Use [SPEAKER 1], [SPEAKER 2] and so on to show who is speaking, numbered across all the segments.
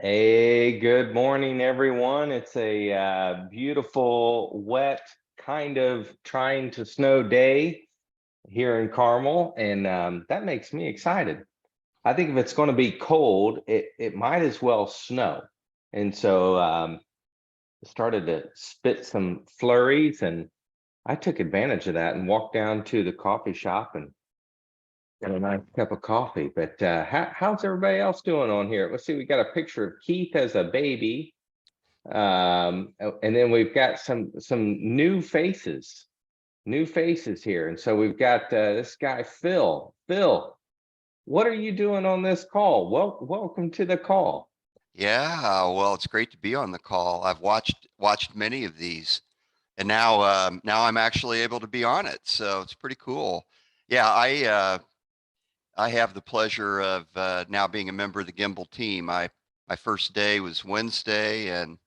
[SPEAKER 1] Hey, good morning, everyone. It's a beautiful, wet, kind of trying to snow day here in Carmel, and that makes me excited. I think if it's going to be cold, it might as well snow. And so I started to spit some flurries, and I took advantage of that and walked down to the coffee shop and got a nice cup of coffee. But how's everybody else doing on here? Let's see. We got a picture of Keith as a baby. And then we've got some new faces here. And so we've got this guy, Phil. Phil, what are you doing on this call? Welcome to the call.
[SPEAKER 2] Yeah, well, it's great to be on the call. I've watched many of these, and now I'm actually able to be on it, so it's pretty cool. Yeah, I have the pleasure of now being a member of the Gimbal team. My first day was Wednesday, and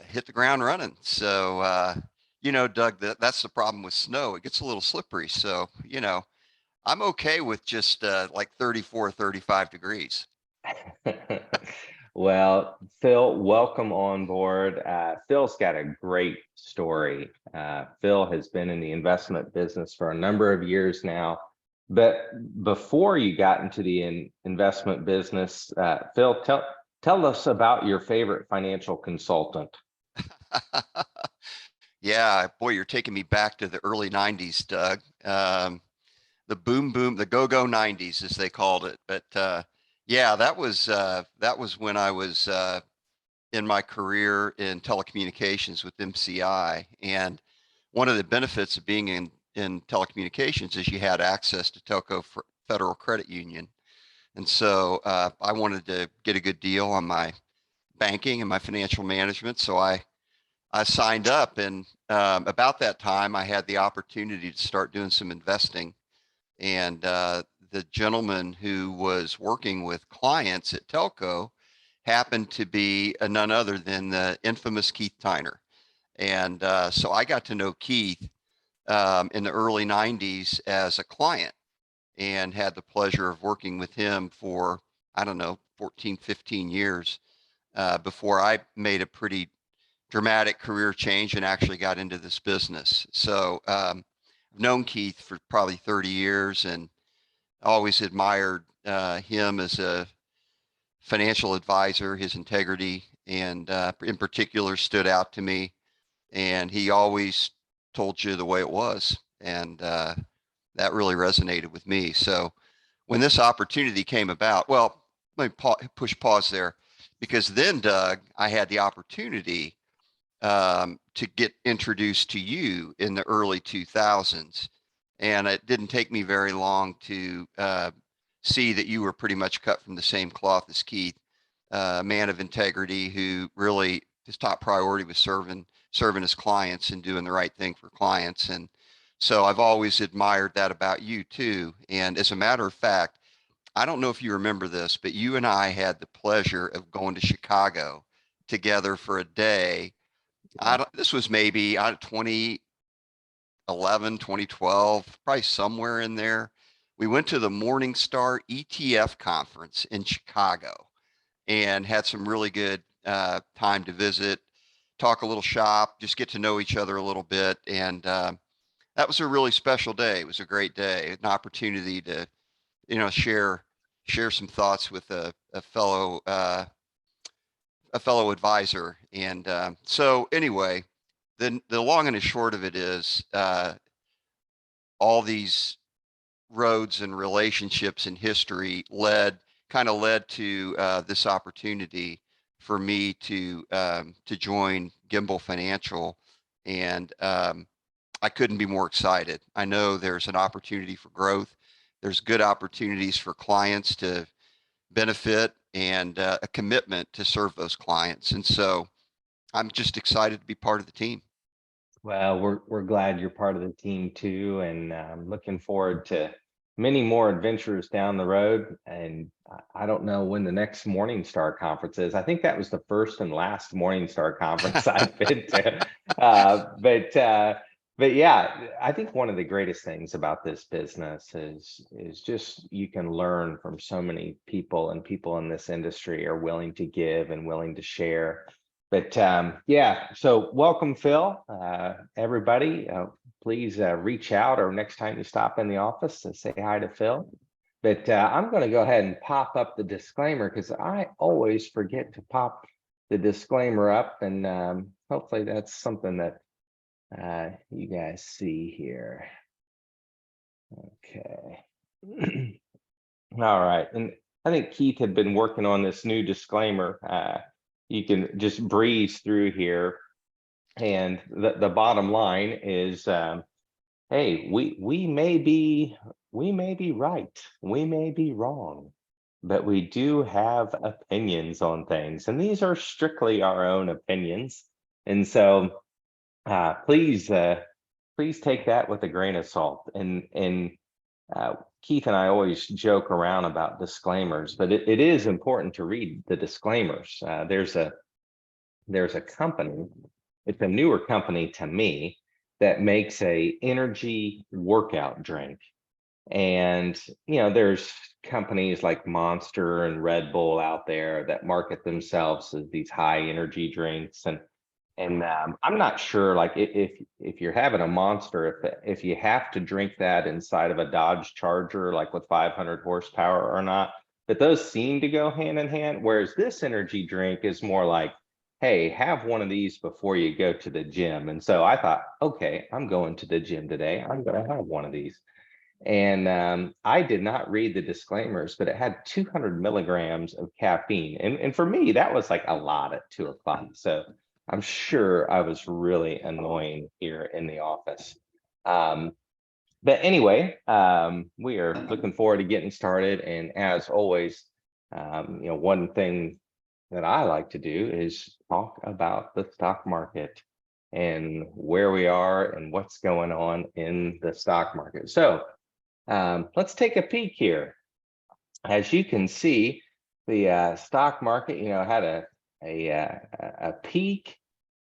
[SPEAKER 2] hit the ground running. So Doug, that's the problem with snow. It gets a little slippery. So I'm okay with just like 34, 35 degrees.
[SPEAKER 1] Well, Phil, welcome on board. Phil's got a great story. Phil has been in the investment business for a number of years now. But before you got into the investment business, Phil, tell us about your favorite financial consultant.
[SPEAKER 2] Yeah, boy, you're taking me back to the early 90s, Doug. The boom boom, the go-go 90s as they called it. But yeah, that was when I was in my career in telecommunications with MCI. And one of the benefits of being in telecommunications is you had access to Federal Credit Union. And so I wanted to get a good deal on my banking and my financial management. So I signed up, and about that time, I had the opportunity to start doing some investing. And the gentleman who was working with clients at Telco happened to be none other than the infamous Keith Tyner. And so I got to know Keith in the early 90s as a client and had the pleasure of working with him for, I don't know, 14, 15 years before I made a pretty dramatic career change and actually got into this business. So I've known Keith for probably 30 years and always admired him as a financial advisor. His integrity and in particular stood out to me. And he always told you the way it was. And that really resonated with me. So when this opportunity came about, well, let me push pause there because then, Doug, I had the opportunity to get introduced to you in the early 2000s. And it didn't take me very long to see that you were pretty much cut from the same cloth as Keith, a man of integrity who really his top priority was serving his clients and doing the right thing for clients. And so I've always admired that about you too. And as a matter of fact, I don't know if you remember this, but you and I had the pleasure of going to Chicago together for a day. This was maybe 2011, 2012, probably somewhere in there. We went to the Morningstar ETF conference in Chicago and had some really good time to visit, talk a little shop, just get to know each other a little bit. And that was a really special day. It was a great day, an opportunity to, share some thoughts with a fellow advisor. And so anyway, the long and the short of it is all these roads and relationships in history led to this opportunity for me to join Gimbal Financial, and I couldn't be more excited. I know there's an opportunity for growth. There's good opportunities for clients to benefit and a commitment to serve those clients. And so I'm just excited to be part of the team.
[SPEAKER 1] Well, we're glad you're part of the team too, and looking forward to many more adventures down the road. And I don't know when the next Morningstar conference is. I think that was the first and last Morningstar conference I've been to. But But yeah, I think one of the greatest things about this business is just you can learn from so many people, and people in this industry are willing to give and willing to share. But yeah, so welcome, Phil. Everybody, please reach out, or next time you stop in the office to say hi to Phil. But I'm going to go ahead and pop up the disclaimer, because I always forget to pop the disclaimer up, and hopefully that's something that you guys see here. Okay. All right. And I think Keith had been working on this new disclaimer. You can just breeze through here. And the bottom line is, hey, we may be right, we may be wrong, but we do have opinions on things, and these are strictly our own opinions. And so please take that with a grain of salt. And Keith and I always joke around about disclaimers, but it is important to read the disclaimers. There's a company, it's a newer company to me, that makes a energy workout drink. And there's companies like Monster and Red Bull out there that market themselves as these high energy drinks. And I'm not sure, like, if you're having a Monster, if you have to drink that inside of a Dodge Charger, like with 500 horsepower or not. But those seem to go hand in hand. Whereas this energy drink is more like, hey, have one of these before you go to the gym. And so I thought, okay, I'm going to the gym today, I'm going to have one of these. And I did not read the disclaimers, but it had 200 milligrams of caffeine. And for me, that was like a lot at 2 o'clock. So I'm sure I was really annoying here in the office. But anyway, we are looking forward to getting started. And as always, one thing that I like to do is talk about the stock market and where we are and what's going on in the stock market. So let's take a peek here. As you can see, the stock market, had a peak,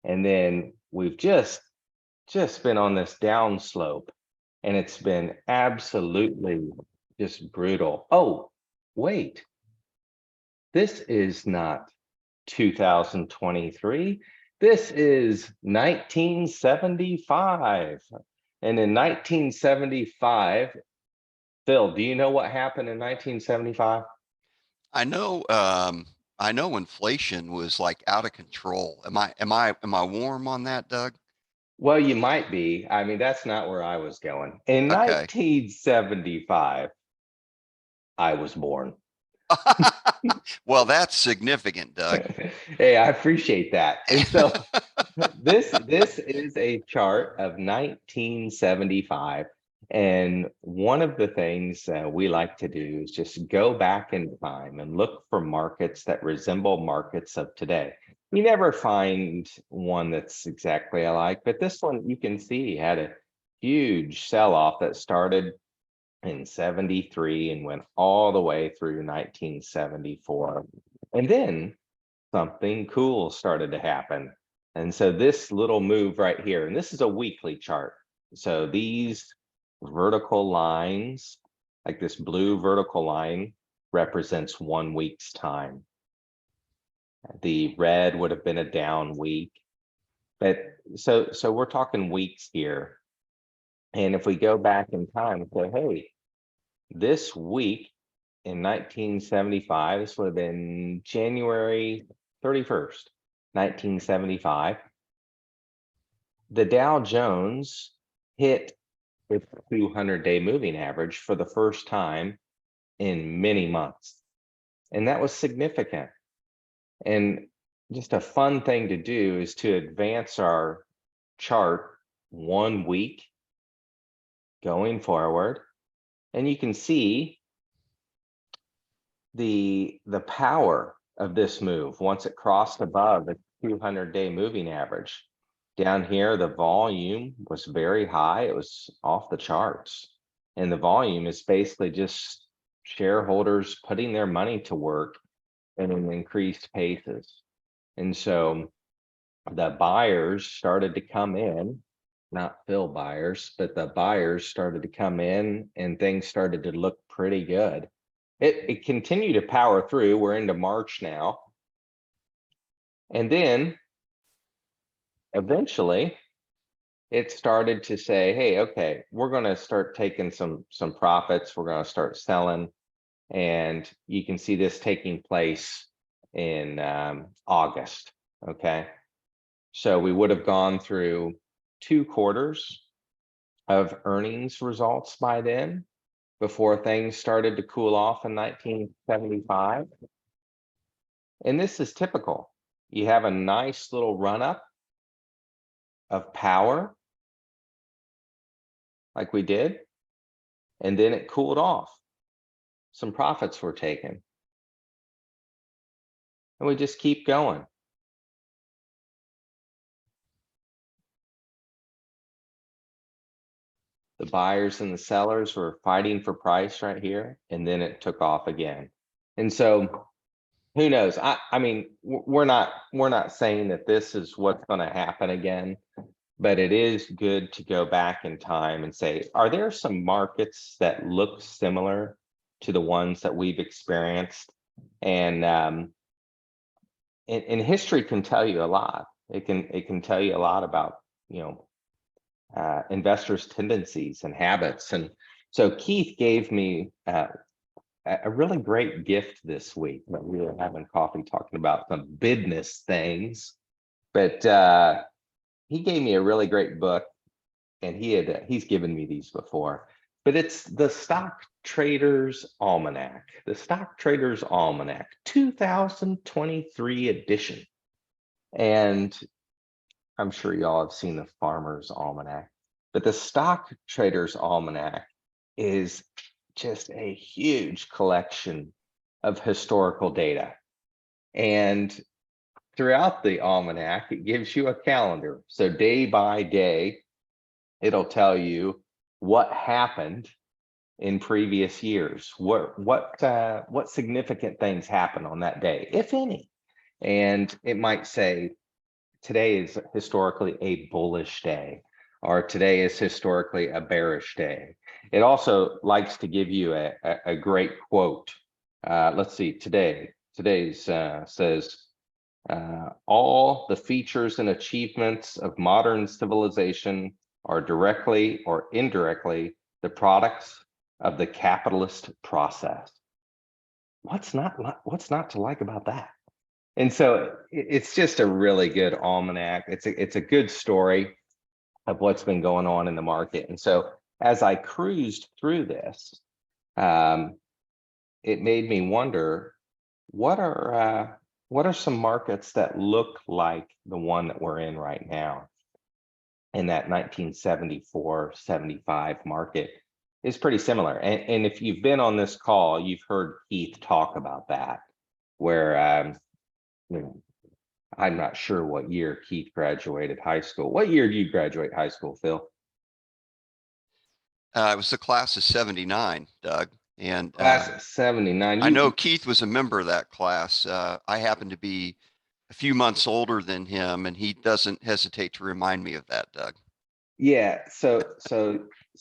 [SPEAKER 1] and then we've just been on this down slope, and it's been absolutely just brutal. Oh, wait, this is not 2023. This is 1975. And in 1975, Phil, do you know what happened in 1975?
[SPEAKER 2] I know inflation was like out of control. Am I warm on that, Doug?
[SPEAKER 1] Well, you might be. I mean, that's not where I was going. In
[SPEAKER 2] Okay.
[SPEAKER 1] 1975, I was born.
[SPEAKER 2] Well, that's significant, Doug.
[SPEAKER 1] Hey, I appreciate that. And so this is a chart of 1975. And one of the things we like to do is just go back in time and look for markets that resemble markets of today. You never find one that's exactly alike, but this one you can see had a huge sell-off that started in 73 and went all the way through 1974. And then something cool started to happen. And so this little move right here, and this is a weekly chart. So these vertical lines, like this blue vertical line, represents 1 week's time. The red would have been a down week. But so we're talking weeks here. And if we go back in time and say, hey, this week in 1975, this would have been January 31st, 1975, the Dow Jones hit its 200-day moving average for the first time in many months. And that was significant. And just a fun thing to do is to advance our chart 1 week going forward. And you can see the power of this move once it crossed above the 200-day moving average. Down here, the volume was very high. It was off the charts. And the volume is basically just shareholders putting their money to work at an increased paces. And so the buyers started to come in, not Phil Byers, but the buyers started to come in and things started to look pretty good. It continued to power through. We're into March now. And then eventually it started to say, hey, okay, we're going to start taking some profits. We're going to start selling. And you can see this taking place in August. Okay. So we would have gone through 2 quarters of earnings results by then before things started to cool off in 1975. And this is typical. You have a nice little run up of power like we did, and then it cooled off. Some profits were taken. And we just keep going. The buyers and the sellers were fighting for price right here, and then it took off again. And so who knows? I mean, we're not saying that this is what's going to happen again, but it is good to go back in time and say, are there some markets that look similar to the ones that we've experienced? And history can tell you a lot. It can tell you a lot about, investors' tendencies and habits. And so Keith gave me a really great gift this week. We were having coffee talking about some business things, but he gave me a really great book, and he's given me these before, but it's the Stock Traders Almanac, the Stock Traders Almanac 2023 edition. And I'm sure y'all have seen the Farmer's Almanac, but the Stock Traders Almanac is just a huge collection of historical data. And throughout the almanac, it gives you a calendar. So day by day, it'll tell you what happened in previous years. What significant things happened on that day, if any. And it might say today is historically a bullish day, or today is historically a bearish day. It also likes to give you a great quote. Let's see, today's says, all the features and achievements of modern civilization are directly or indirectly the products of the capitalist process. What's not to like about that? And so it's just a really good almanac. It's a good story of what's been going on in the market. And so as I cruised through this, it made me wonder, what are some markets that look like the one that we're in right now? And that 1974-75 market is pretty similar. And if you've been on this call, you've heard Keith talk about that, where I'm not sure what year Keith graduated high school. What year did you graduate high school, Phil?
[SPEAKER 2] It was the class of 79, Doug. And
[SPEAKER 1] Class of 79.
[SPEAKER 2] I know Keith was a member of that class. I happen to be a few months older than him, and he doesn't hesitate to remind me of that, Doug.
[SPEAKER 1] Yeah. So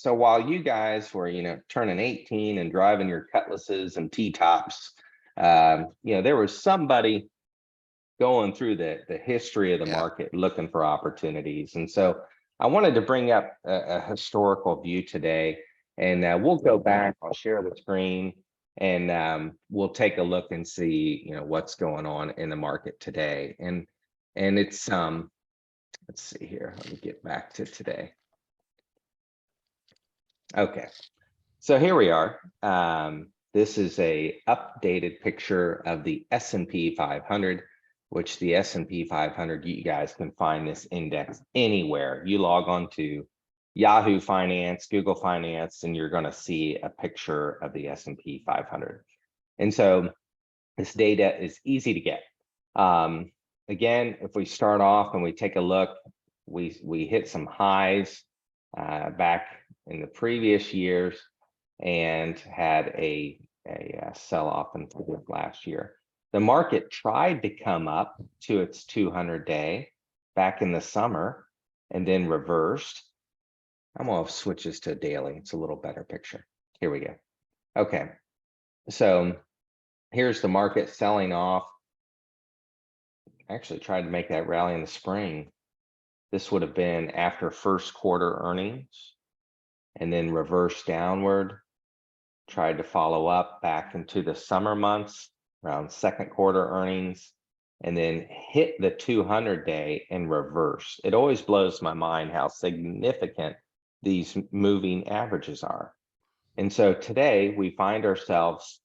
[SPEAKER 1] while you guys were, turning 18 and driving your Cutlasses and T-tops, there was somebody going through the history of the market looking for opportunities. And so I wanted to bring up a historical view today, and we'll go back. I'll share the screen, and we'll take a look and see what's going on in the market today. And it's let's see here, let me get back to today. Okay, so here we are. This is a updated picture of the S&P 500, which the S&P 500, you guys can find this index anywhere. You log on to Yahoo Finance, Google Finance, and you're going to see a picture of the S&P 500. And so this data is easy to get. Again, if we start off and we take a look, we hit some highs back in the previous years and had a sell-off in last year. The market tried to come up to its 200-day back in the summer and then reversed. I'm gonna switch this to daily. It's a little better picture. Here we go. Okay, so here's the market selling off. Actually tried to make that rally in the spring. This would have been after first quarter earnings and then reverse downward. Tried to follow up back into the summer months around second quarter earnings and then hit the 200-day and reverse. It always blows my mind how significant these moving averages are. And so today we find ourselves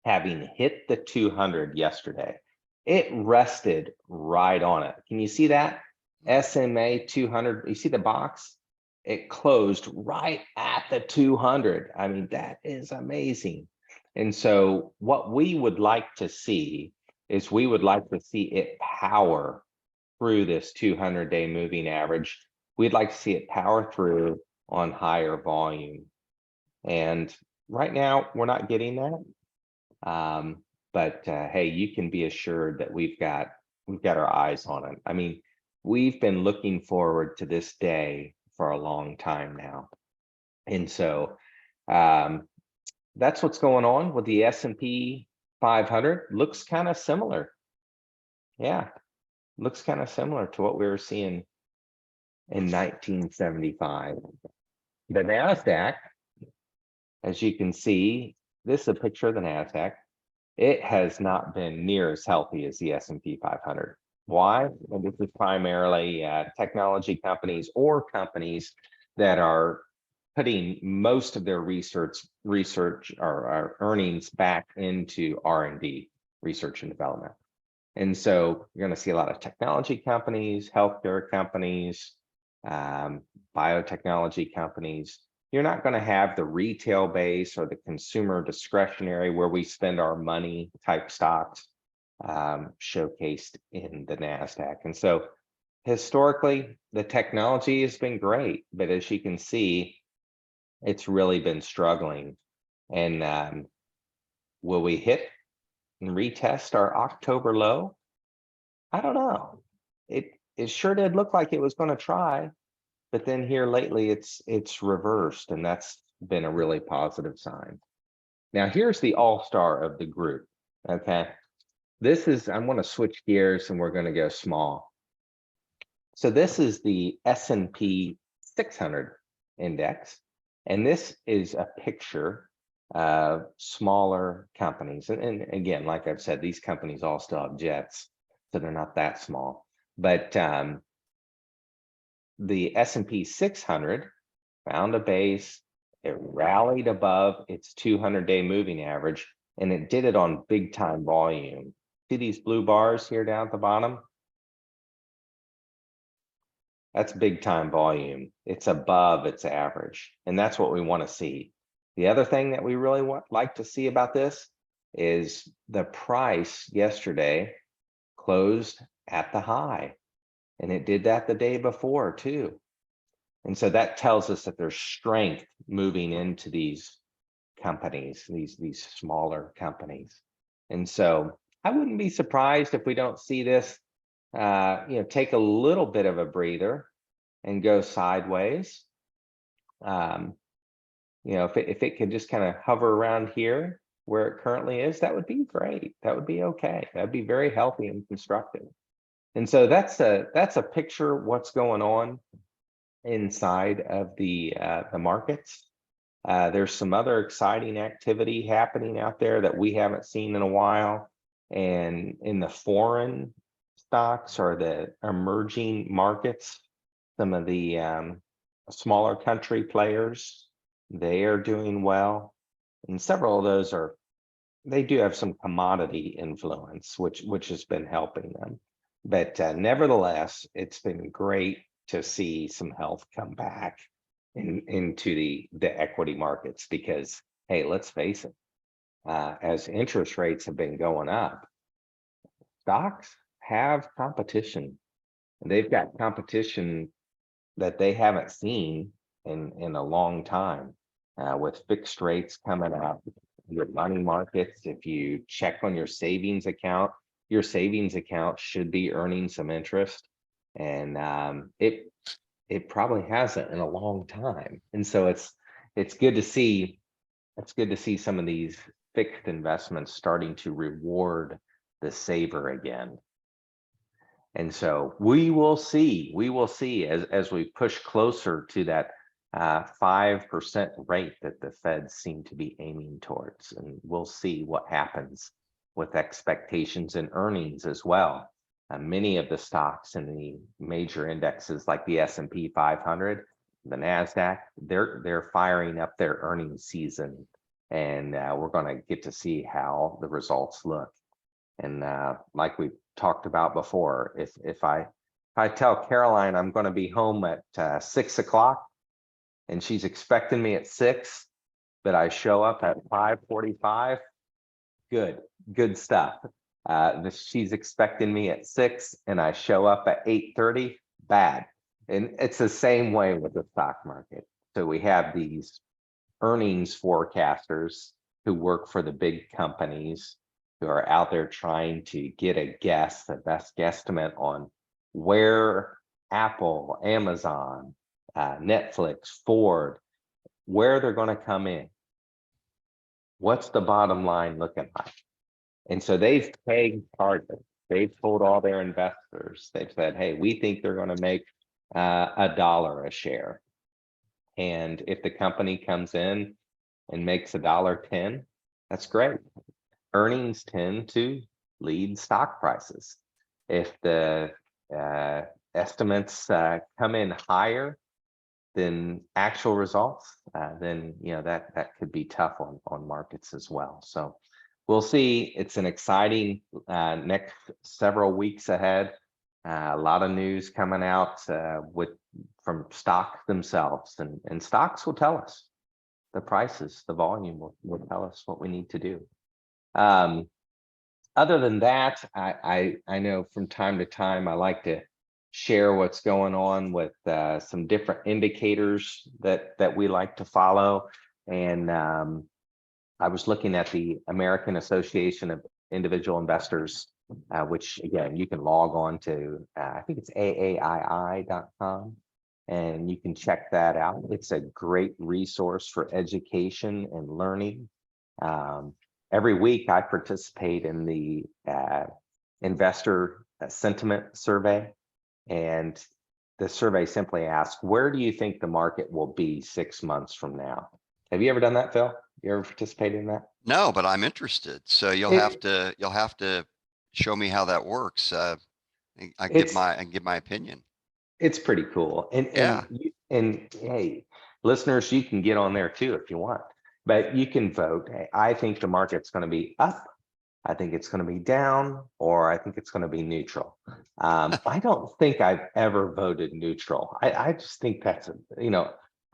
[SPEAKER 1] having hit the 200 yesterday. It rested right on it. Can you see that? SMA 200, you see the box? It closed right at the 200. I mean, that is amazing. And so what we would like to see is we would like to see it power through this 200-day moving average. We'd like to see it power through on higher volume. And right now, we're not getting that. But hey, you can be assured that we've got our eyes on it. I mean, we've been looking forward to this day for a long time now. And so that's what's going on with the S&P 500. Looks kind of similar. Yeah, looks kind of similar to what we were seeing in 1975. The NASDAQ, as you can see, this is a picture of the NASDAQ. It has not been near as healthy as the S&P 500. Why? Well, this is primarily technology companies or companies that are putting most of their research or earnings back into R&D, research and development. And so you're going to see a lot of technology companies, healthcare companies, biotechnology companies. You're not going to have the retail base or the consumer discretionary where we spend our money type stocks showcased in the NASDAQ. And so historically, the technology has been great, but as you can see, it's really been struggling. And will we hit and retest our October low? I don't know. It sure did look like it was going to try. But then here lately, it's reversed, and that's been a really positive sign. Now, here's the all-star of the group, okay? This is, I'm going to switch gears, and we're going to go small. So this is the S&P 600 index, and this is a picture of smaller companies. And again, like I've said, these companies all still have jets, so they're not that small. But the S&P 600 found a base, it rallied above its 200-day moving average, and it did it on big time volume. See these blue bars here down at the bottom? That's big time volume. It's above its average, and that's what we want to see. The other thing that we really like to see about this is the price yesterday closed at the high. And it did that the day before too. And so that tells us that there's strength moving into these companies, these smaller companies. And so I wouldn't be surprised if we don't see this, take a little bit of a breather and go sideways. If it could just kind of hover around here where it currently is, that would be great. That would be okay. That'd be very healthy and constructive. And so that's a picture of what's going on inside of the markets. There's some other exciting activity happening out there that we haven't seen in a while. And in the foreign stocks or the emerging markets, some of the smaller country players, they are doing well. And several of those they do have some commodity influence, which has been helping them. But nevertheless, it's been great to see some health come back into the equity markets because, hey, let's face it, as interest rates have been going up, stocks have competition. They've got competition that they haven't seen in a long time with fixed rates coming up. Your money markets, if you check on your savings account should be earning some interest. And it probably hasn't in a long time. And so it's good to see some of these fixed investments starting to reward the saver again. And so we will see as we push closer to that 5% rate that the Feds seem to be aiming towards. And we'll see what happens with expectations and earnings as well. Many of the stocks in the major indexes like the S&P 500, the NASDAQ, they're firing up their earnings season. And we're going to get to see how the results look. And like we talked about before, if I tell Caroline I'm going to be home at 6 o'clock and she's expecting me at 6, but I show up at 5:45, good stuff. She's expecting me at 6 and I show up at 8:30, bad. And it's the same way with the stock market. So we have these earnings forecasters who work for the big companies who are out there trying to get the best guesstimate on where Apple, Amazon, Netflix, Ford, where they're going to come in. What's the bottom line looking like? And so they've pegged targets. They've told all their investors, they've said, hey, we think they're going to make $1 a share. And if the company comes in and makes $1.10, that's great. Earnings tend to lead stock prices. If the estimates come in higher than actual results, then that could be tough on markets as well. So we'll see. It's an exciting next several weeks ahead. A lot of news coming out from stocks themselves, and stocks will tell us the prices, the volume will tell us what we need to do. Other than that, I know from time to time I like to share what's going on with some different indicators that we like to follow. And I was looking at the American Association of Individual Investors, which again, you can log on to, I think it's AAII.com, and you can check that out. It's a great resource for education and learning. Every week I participate in the investor sentiment survey, and the survey simply asks, where do you think the market will be 6 months from now? Have you ever done that, Phil? You ever participated in that?
[SPEAKER 2] No, but I'm interested. So you'll have to show me how that works. I give my opinion.
[SPEAKER 1] It's pretty cool.
[SPEAKER 2] Yeah.
[SPEAKER 1] And hey, listeners, you can get on there too if you want, but you can vote. Hey, I think the market's going to be up. I think it's going to be down, or I think it's going to be neutral. I don't think I've ever voted neutral. I just think that's,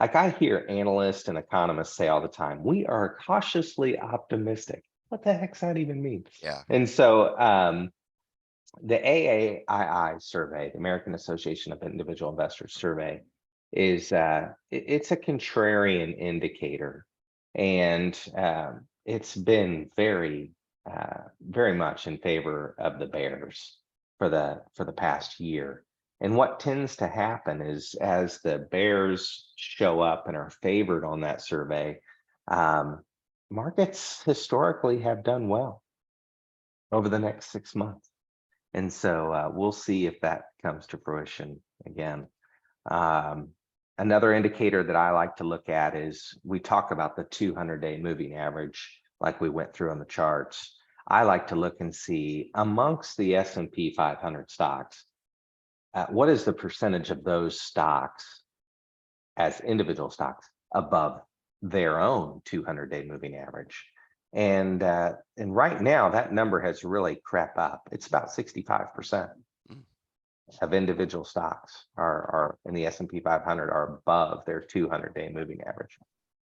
[SPEAKER 1] like I hear analysts and economists say all the time, we are cautiously optimistic. What the heck's that even mean?
[SPEAKER 2] Yeah.
[SPEAKER 1] And so the AAII survey, the American Association of Individual Investors survey, is it's a contrarian indicator, and it's been very much in favor of the bears for the past year. And what tends to happen is as the bears show up and are favored on that survey, markets historically have done well over the next 6 months. And so we'll see if that comes to fruition again. Another indicator that I like to look at is we talk about the 200-day moving average, like we went through on the charts. I like to look and see amongst the S&P 500 stocks, what is the percentage of those stocks as individual stocks above their own 200-day moving average. And right now that number has really crept up. It's about 65% of individual stocks are in the S&P 500 are above their 200-day moving average.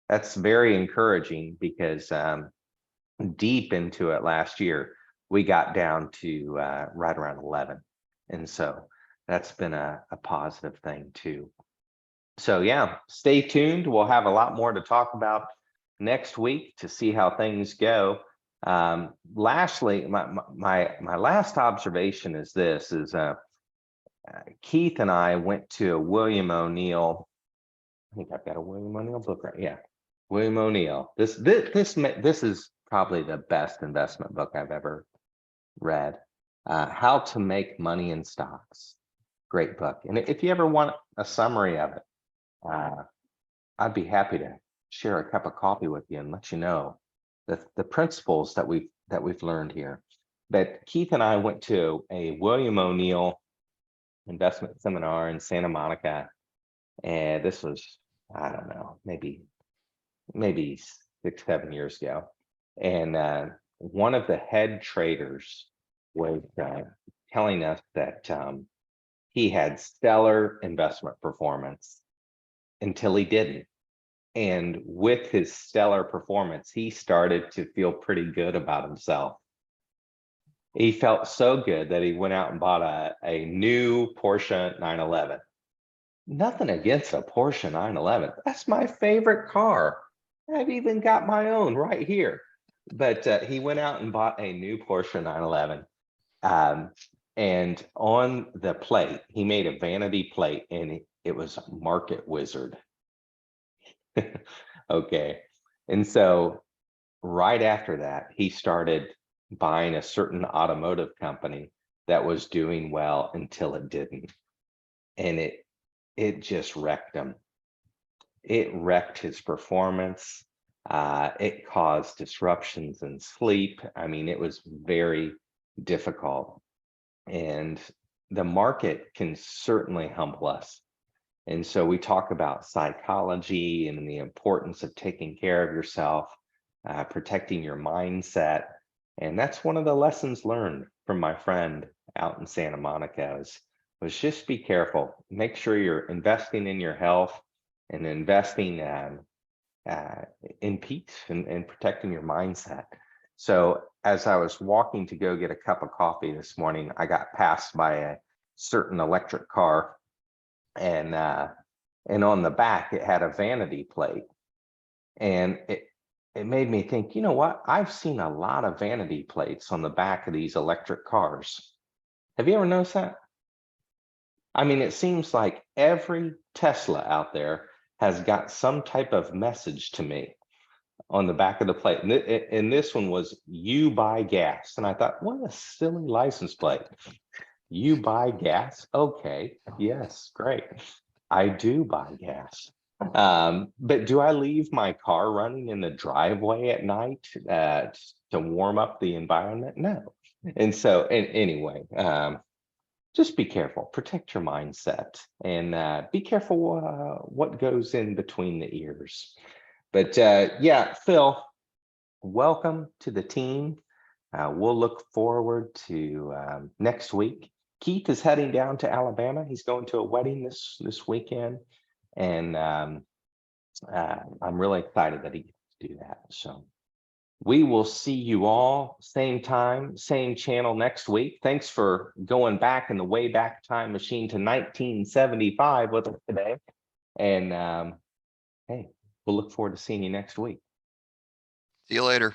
[SPEAKER 1] That's very encouraging because deep into it last year, we got down to right around 11. And so that's been a positive thing too. So yeah, stay tuned. We'll have a lot more to talk about next week to see how things go. Lastly, my last observation is this: Keith and I went to a William O'Neill. I think I've got a William O'Neill book, right? Yeah, William O'Neill. This is probably the best investment book I've ever read. How to Make Money in Stocks. Great book. And if you ever want a summary of it, I'd be happy to share a cup of coffee with you and let you know the principles that we've learned here. But Keith and I went to a William O'Neill investment seminar in Santa Monica, and this was, I don't know, maybe 6-7 years ago. And one of the head traders was telling us that he had stellar investment performance until he didn't. And with his stellar performance, he started to feel pretty good about himself. He felt so good that he went out and bought a new Porsche 911. Nothing against a Porsche 911. That's my favorite car. I've even got my own right here. But he went out and bought a new Porsche 911. And on the plate, he made a vanity plate, and it was Market Wizard. Okay. And so right after that, he started buying a certain automotive company that was doing well until it didn't. And it just wrecked him. It wrecked his performance. It caused disruptions in sleep. I mean, it was very difficult. And the market can certainly humble us. And so we talk about psychology and the importance of taking care of yourself, protecting your mindset. And that's one of the lessons learned from my friend out in Santa Monica was just be careful. Make sure you're investing in your health and investing in peace and protecting your mindset. So as I was walking to go get a cup of coffee this morning, I got passed by a certain electric car, and on the back it had a vanity plate, and it made me think, you know what? I've seen a lot of vanity plates on the back of these electric cars. Have you ever noticed that? I mean, it seems like every Tesla out there has got some type of message to me on the back of the plate. And this one was, "You buy gas." And I thought, what a silly license plate. You buy gas? Okay, yes, great. I do buy gas. But do I leave my car running in the driveway at night to warm up the environment? No. And so, anyway, just be careful, protect your mindset, and be careful what goes in between the ears. But yeah, Phil, welcome to the team. We'll look forward to next week. Keith is heading down to Alabama. He's going to a wedding this weekend, and I'm really excited that he gets to do that. So we will see you all same time, same channel next week. Thanks for going back in the Wayback Time Machine to 1975 with us today. And hey, we'll look forward to seeing you next week.
[SPEAKER 2] See you later.